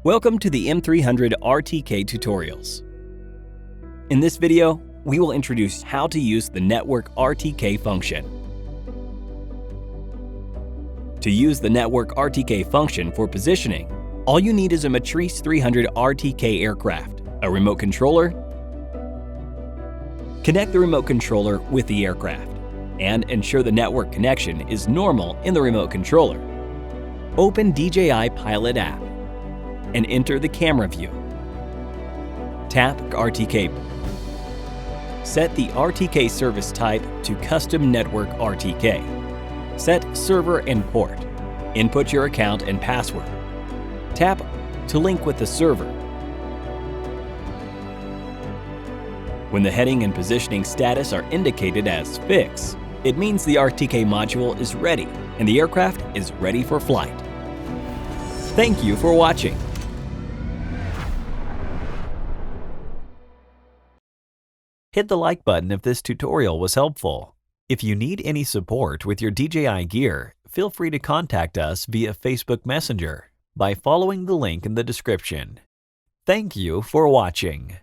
Welcome to the M300 RTK tutorials. In this video, we will introduce how to use the Network RTK function. To use the Network RTK function for positioning, all you need is a Matrice 300 RTK aircraft, a remote controller. Connect the remote controller with the aircraft, and ensure the network connection is normal in the remote controller. Open DJI Pilot app and enter the camera view. Tap RTK. Set the RTK service type to Custom Network RTK. Set server and port. Input your account and password. Tap to link with the server. When the heading and positioning status are indicated as fix, it means the RTK module is ready and the aircraft is ready for flight. Thank you for watching. Hit the like button if this tutorial was helpful. If you need any support with your DJI gear, feel free to contact us via Facebook Messenger by following the link in the description. Thank you for watching.